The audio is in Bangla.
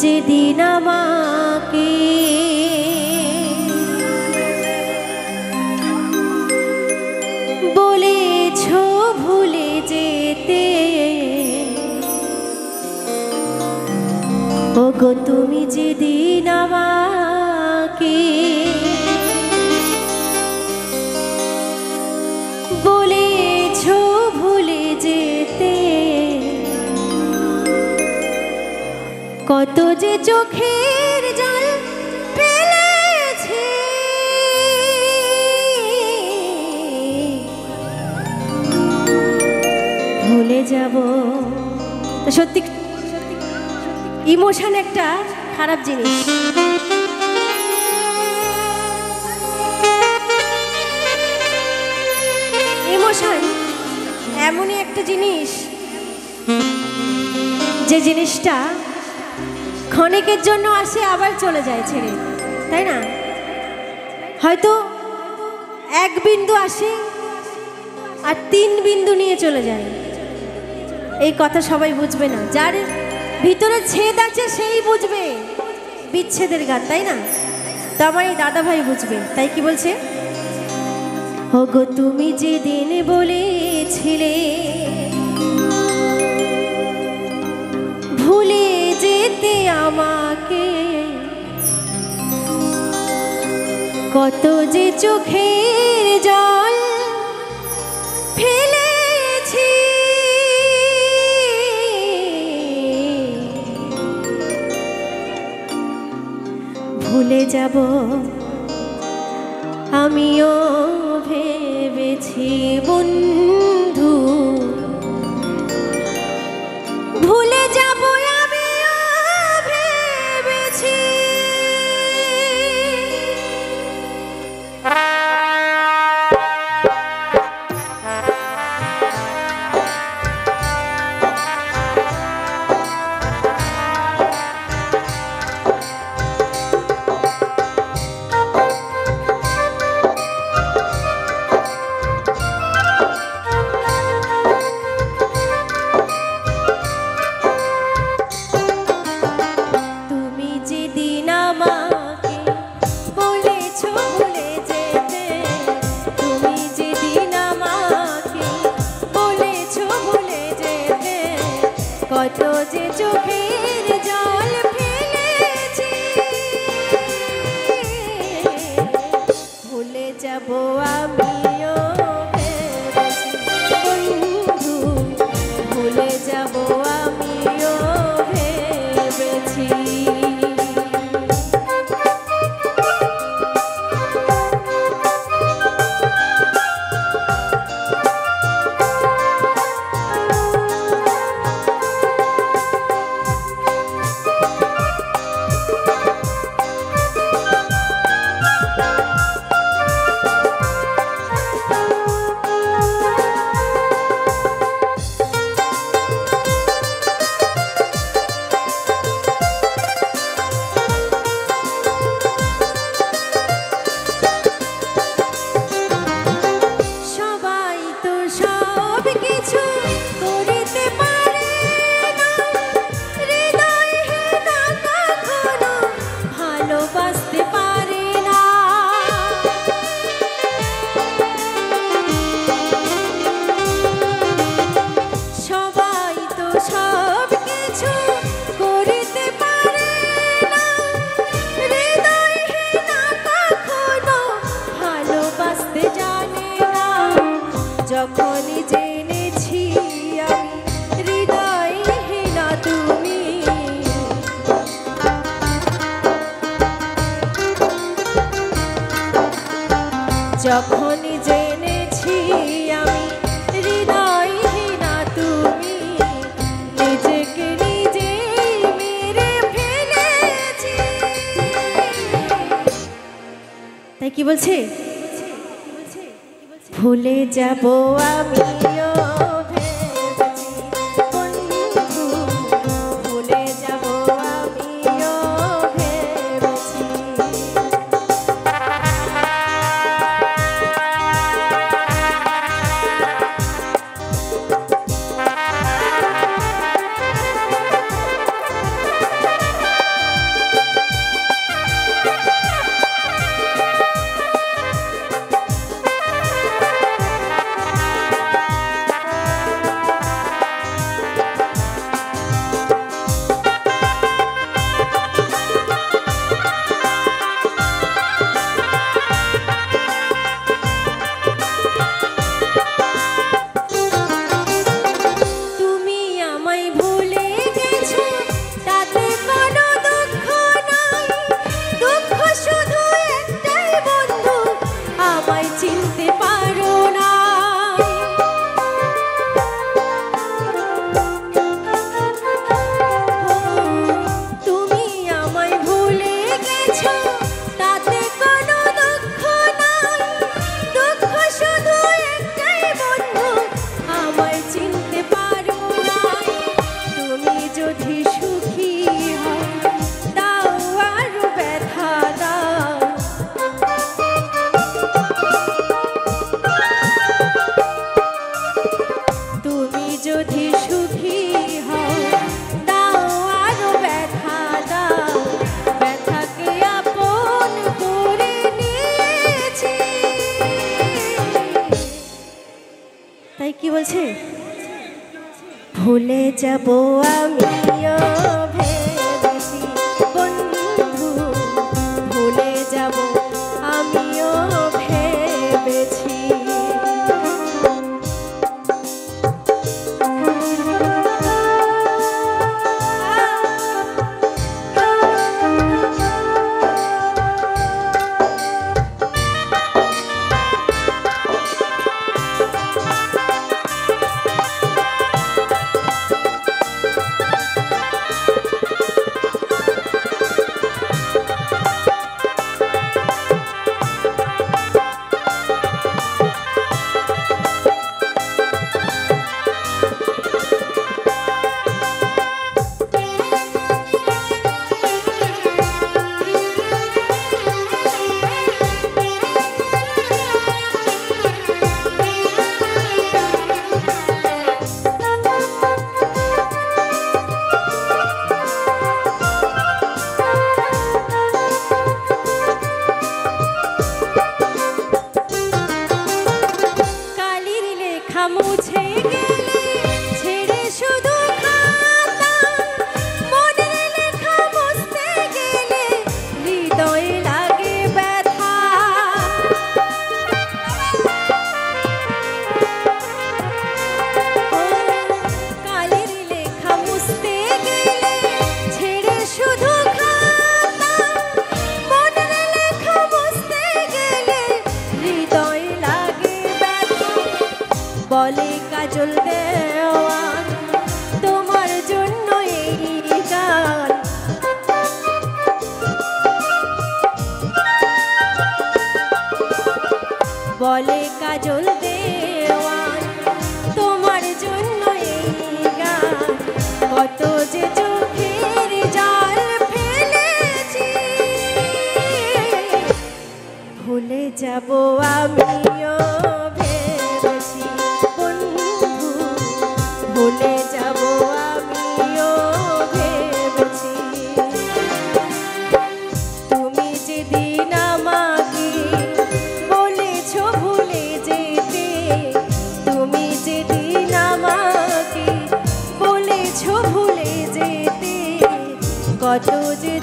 যেদিন আমাকে বলেছ ভুলে যেতে, ওগো তুমি যেদিন আমাকে বলেছ ভুলে যেতে, কত যে চোখের জল ফেলেছি, ভুলে যাব। সত্যি ইমোশন একটা খারাপ জিনিস। ইমোশন এমনই একটা জিনিস যে জিনিসটা ক্ষণিকের জন্য আসে আবার চলে যায় ছেড়ে, তাই না? হয়তো এক বিন্দু আসে আর 3 বিন্দু নিয়ে চলে যায়। এই কথা সবাই বুঝবে না, যার ভিতরে ছেদ আছে সেই বুঝবে বিচ্ছেদের গান, তাই না? তো আমার এই দাদা ভাই বুঝবে। তাই কি বলছে, ওগো তুমি যেদিন বলেছিলে ভুলে যেতে আমাকে, কত যে চোখের জল ফেলেছি, ভুলে যাব আমিও ভেবেছি বন্ধু, ভুলে যাব আমিও ভেবেছি। কত যে চোখের জল ফেলেছি, ভুলে যাব আমিও ভেবেছি বন্ধু, ভুলে যাব আমিও ভেবেছি। যখনই জেনেছি আমি হৃদয়হীনা তুমি, যখনই জেনেছি আমি হৃদয়হীনা তুমি, নিজেকে নিজে মেরে ফেলেছি। তাই কি বলছে, ভুলে যাব আমিও ভেবেছি বন্ধু, ভুলে যাব আমিও ভেবেছি। ভুলে যাব আমিও ভেবেছি বন্ধু, ভুলে যাব আমিও ভেবেছি। মুছে গেলে ছেড়ে শুধু খাতা, মনের লেখা মুছতে গেলে হৃদয়ে লাগে ব্যথা। কালের লেখা মুছতে গেলে ছেড়ে শুধু খাতা, মনের লেখা মুছতে গেলে হৃদয়ে লাগে ব্যথা। বলে কাজল দেওয়ান তোমার জন্য এই গান, বলে কাজল দেওয়ান তোমার জন্য এই গান। কত যে চোখের জল ফেলেছি, ভুলে যাব আমিও ভেবেছি বন্ধু, ভুলে যাব আমিও ভেবেছি। তুমি যেদিন আমাকে বলেছ ভুলে যেতে, তুমি যেদিন আমাকে বলেছ ভুলে যেতে, কত যে